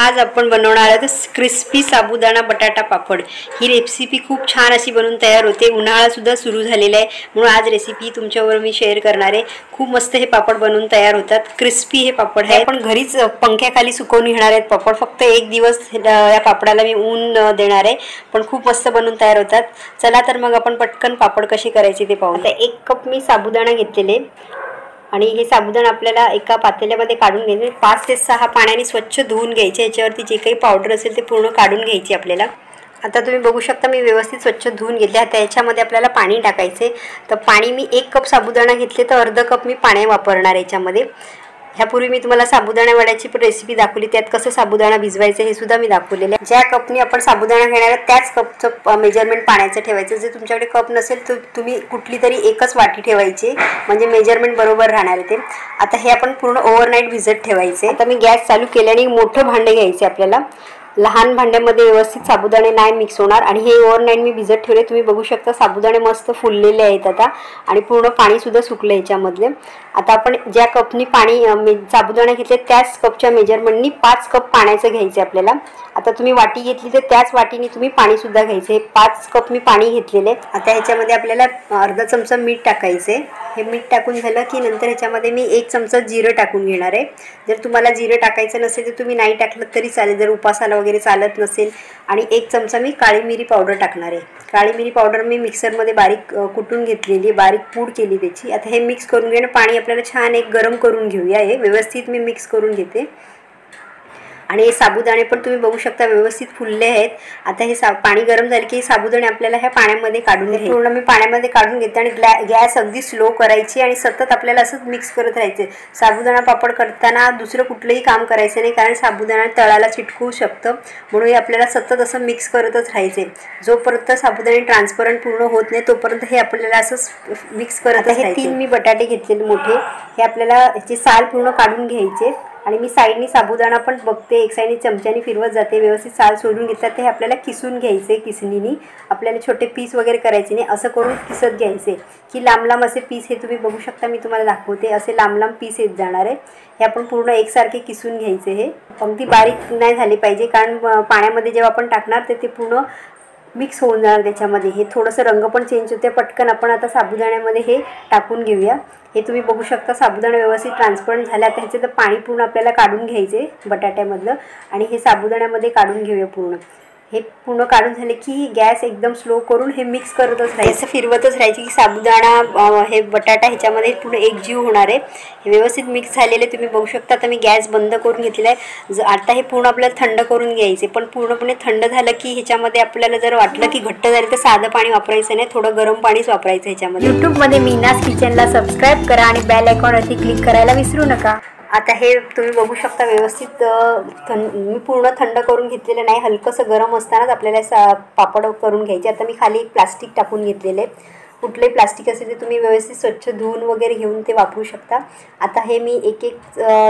आज आपण बनवणार आहोत क्रिस्पी साबुदाणा बटाटा पापड। ही रेसिपी खूप छान अशी बनवून तयार होते। उन्हाळा सुद्धा सुरू झालेला आहे म्हणून आज रेसिपी तुमच्यावर मी शेअर करणार आहे। खूप मस्त हे पापड बनवून तयार होतात। क्रिस्पी हे पापड आहे। आपण घरीच पंख्याखाली सुकवून घेणार आहेत पापड। फक्त एक दिवस या पापडाला मी ऊन देणार आहे, पण खूप मस्त बनवून तयार होतात। चला तर मग आपण पटकन पापड कसे करायचे ते पाहू। आता 1 कप मी साबुदाणा घेतलेले आणि हे साबुदाणा आपल्याला एका पातेल्यामध्ये काढून घ्यायचे। 5 ते 6 पाण्याने स्वच्छ धुवून घ्यायचे। याच्यावरती जे काही पावडर असेल ते पूर्ण काढून घ्यायची आपल्याला। आता तुम्ही बघू शकता मी व्यवस्थित स्वच्छ धुवून घेतले। आता याच्यामध्ये आपल्याला पाणी टाकायचे। तर पाणी मी 1 कप साबुदाणा घेतले तर अर्धा कप मी पाणी वापरणार याच्यामध्ये। ह्यापूर्वी मी तुम्हाला साबुदाणा वड्याची पण रेसिपी दाखवली, त्यात कसं साबुदाणा भिजवायचं हे सुद्धा मी दाखवलेले आहे। ज्या कपने आपण साबुदाणा घेणार आहे त्याच कपचं मेजरमेंट पाण्याचं ठेवायचं। जर तुमच्याकडे कप नसेल तर तुम्ही कुठली तरी एकच वाटी ठेवायची, म्हणजे मेजरमेंट बरोबर राहणार आहे ते। आता हे आपण पूर्ण ओव्हरनाईट भिजत ठेवायचे। आता मी गॅस चालू केल्याने मोठं भांडे घ्यायचे आपल्याला। लहान भांड्यामध्ये व्यवस्थित साबुदाणे नाही मिक्स होणार आणि हे ओव्हरनाईट मी भिजत ठेवले। तुम्ही बघू शकता साबुदाणे मस्त फुललेले आहेत आता आणि पूर्ण पाणी सुद्धा सुकले याच्यामधले। आता आपण ज्या कपनी पाणी साबुदाणे घेतले त्याच कपच्या मेजरमेंटनी 5 कप पाण्याचं घ्यायचं आपल्याला। आता तुम्ही वाटी घेतली तर त्याच वाटीने तुम्ही पाणी सुद्धा घ्यायचे। 5 कप मी पाणी घेतलेले। आता ह्याच्यामध्ये आपल्याला अर्धा चमचा मीठ टाकायचे। हे मीठ टाकून झालं की नंतर ह्याच्यामध्ये मी 1 चमचा जिरं टाकून घेणार आहे। जर तुम्हाला जिरं टाकायचं नसेल तर तुम्ही नाही टाकलं तरी चालेल, जर उपासाला वगैरे चालत नसेल। आणि 1 चमचा मी काळी मिरी पावडर टाकणार आहे। काळी मिरी पावडर मी मिक्सरमध्ये बारीक कुटून घेतलेली, बारीक पूड केली त्याची। आता हे मिक्स करून घेणं, पाणी आपल्याला छान गरम करून घेऊया। हे व्यवस्थित मी मिक्स करून घेते आणि हे साबुदाणे पण तुम्ही बघू शकता व्यवस्थित फुलले आहेत। आता हे पाणी गरम झाले की साबुदाणे आपल्याला ह्या पाण्यामध्ये काढून घ्यायचे। पूर्ण मी पाण्यामध्ये काढून घेते आणि गॅस अगदी स्लो करायची आणि सतत आपल्याला असंच मिक्स करत राहायचे। साबुदाणा पापड करताना दुसरं कुठलंही काम करायचं नाही, कारण साबुदाणा तळाला चिटकू शकतं, म्हणून आपल्याला सतत असं मिक्स करतच राहायचे। जोपर्यंत साबुदाणे ट्रान्सपरंट पूर्ण होत नाही तोपर्यंत हे आपल्याला असंच मिक्स करत राहायचे। हे 3 मी बटाटे घेतलेले मोठे, हे आपल्याला ह्याची साल पूर्ण काढून घ्यायचे आणि मी साईडनी साबुदाणा पण बघते, एक साईडनी चमच्याने फिरवत जाते। व्यवस्थित साल सोडून घेतलं ते आपल्याला किसून घ्यायचे। किसणीने आपल्याला छोटे पीस वगैरे करायचे नाही, असं करून किसत घ्यायचे की लांब लांब असे पीस, हे तुम्ही बघू शकता मी तुम्हाला दाखवते, असे लांब लांब पीस येत जाणार आहे। हे आपण पूर्ण एकसारखे किसून घ्यायचे। हे अगदी बारीक नाही झाले पाहिजे, कारण पाण्यामध्ये जेव्हा आपण टाकणार ते पूर्ण मिक्स होऊन जाणार त्याच्यामध्ये। हे थोडंसं रंग पण चेंज होते। पटकन आपण आता साबुदाण्यामध्ये हे टाकून घेऊया। हे तुम्ही बघू शकता साबुदाणा व्यवस्थित ट्रान्सपरंट झाला। आता ह्याचं तर पाणी पूर्ण आपल्याला काढून घ्यायचे बटाट्यामधलं आणि हे साबुदाण्यामध्ये काढून घेऊया पूर्ण। हे पूर्ण काढून झाले की गॅस एकदम स्लो करून हे मिक्स करतच राहायचं, फिरवतच राहायची की साबुदाणा हे बटाटा ह्याच्यामध्ये पूर्ण एकजीव होणार आहे। हे व्यवस्थित मिक्स झालेले तुम्ही बघू शकता। आता मी गॅस बंद करून घेतलेला आहे। आता हे पूर्ण आपल्याला थंड करून घ्यायचे, पण पूर्णपणे थंड झालं की ह्याच्यामध्ये आपल्याला जर वाटलं की घट्ट झाले तर साधं पाणी वापरायचं नाही, थोडं गरम पाणीच वापरायचं ह्याच्यामध्ये। यूट्यूबमध्ये मीनाज किचनला सबस्क्राईब करा आणि बेल आयकॉनवरती क्लिक करायला विसरू नका। आता हे तुम्ही बघू शकता व्यवस्थित मी पूर्ण थंड करून घेतलेलं नाही, हलकंसं गरम असतानाच आपल्याला पापड करून घ्यायचे। आता मी खाली एक प्लास्टिक टाकून घेतलेले, कुठलंही प्लास्टिक असेल ते तुम्ही व्यवस्थित स्वच्छ धुवून वगैरे घेऊन ते वापरू शकता। आता हे मी एक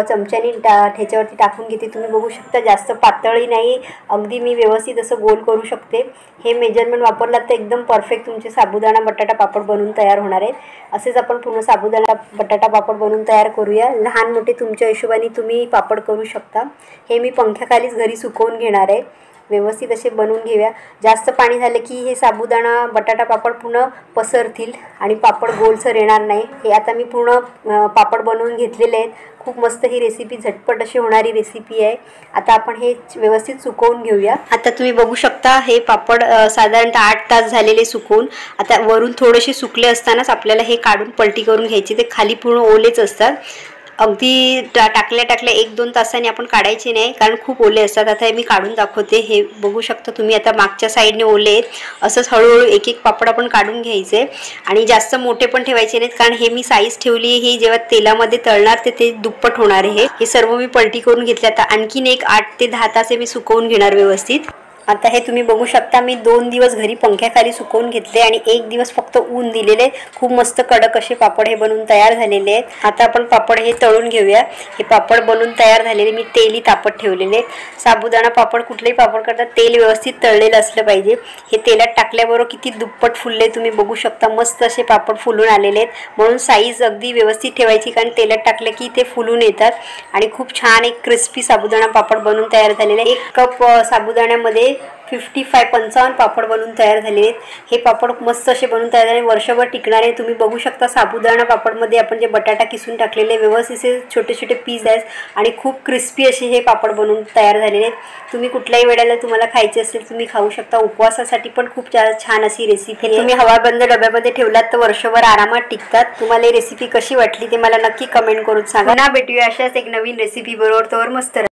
चमच्याने ह्याच्यावरती टाकून घेते। तुम्ही बघू शकता जास्त पातळही नाही, अगदी मी व्यवस्थित असं गोल करू शकते। हे मेजरमेंट वापरलात तर एकदम परफेक्ट तुमचे साबुदाणा बटाटा पापड बनवून तयार होणार आहेत। असेच आपण पूर्ण साबुदाणा बटाटा पापड बनवून तयार करूया। लहान मोठे तुमच्या हिशोबाने तुम्ही पापड करू शकता। हे मी पंख्याखालीच घरी सुकवून घेणार आहे। व्यवस्थित असे बनवून घेऊया। जास्त पाणी झालं की हे साबुदाणा बटाटा पापड पूर्ण पसरतील आणि पापड गोलसर येणार नाही। हे आता मी पूर्ण पापड बनवून घेतलेले आहेत। खूप मस्त ही रेसिपी झटपट अशी होणारी रेसिपी आहे। आता आपण हे व्यवस्थित सुकवून घेऊया। आता तुम्ही बघू शकता हे पापड साधारणतः 8 तास झालेले सुकवून। आता वरून थोडेसे सुकले असतानाच आपल्याला हे काढून पलटी करून घ्यायचे। ते खाली पूर्ण ओलेच असतात, अगदी टाकल्या 1-2 तासांनी आपण काढायचे नाही, कारण खूप ओले असतात। आता हे मी काढून दाखवते। हे बघू शकता तुम्ही आता मागच्या साईडने ओले आहेत। असंच हळूहळू एक पापड आपण काढून घ्यायचे आणि जास्त मोठे पण ठेवायचे नाहीत, कारण हे मी साईज ठेवली ही जेव्हा तेलामध्ये तळणार ते दुप्पट होणार आहे। हे सर्व मी पलटी करून घेतले। आता आणखीन एक 8 ते 10 तास मी सुकवून घेणार व्यवस्थित। आता हे तुम्ही बघू शकता, मी 2 दिवस घरी पंख्याखाली सुकवून घेतले आणि 1 दिवस फक्त ऊन दिलेले. खूप मस्त कडक असे पापड हे बनवून तयार झालेले आहेत. आता आपण पापड हे तळून घेऊया. हे पापड बनवून तयार झालेले मी तेली तापत ठेवलेले. साबुदाणा पापड कुठलेही पापड करतात तेल व्यवस्थित तळलेलं असलं पाहिजे. हे तेलात टाकल्याबरोबर किती दुप्पट फुलले तुम्ही बघू शकता. मस्त असे पापड फुलून आलेले आहेत. म्हणून साईज अगदी व्यवस्थित ठेवायची, कारण तेलात टाकलं की ते फुलून येतात. आणि खूप छान एक क्रिस्पी साबुदाणा पापड बनवून तयार झालेले. 1 कप साबुदाण्यामध्ये 55 पापड बनवून तयार झालेले आहेत. हे पापड मस्त असे बनवून तयार झाले, वर्षभर टिकणारे. तुम्ही बघू शकता साबुदाणा पापडमध्ये आपण जे बटाटा किसून टाकलेले व्यवस्थित छोटे छोटे पीस आहेत आणि खूप क्रिस्पी असे हे पापड बनवून तयार झालेले आहेत. तुम्ही कुठल्याही वेळेला तुम्हाला खायचे असेल तुम्ही खाऊ शकता. उपवासासाठी पण खूप छान अशी रेसिपी आहे. तुम्ही हवाबंद डब्यामध्ये ठेवलात तर वर्षभर आरामात टिकतात. तुम्हाला ही रेसिपी कशी वाटली ते मला नक्की कमेंट करून सांगा. पुन्हा भेटूया अशाच एक नवीन रेसिपी बरोबर. तर मस्त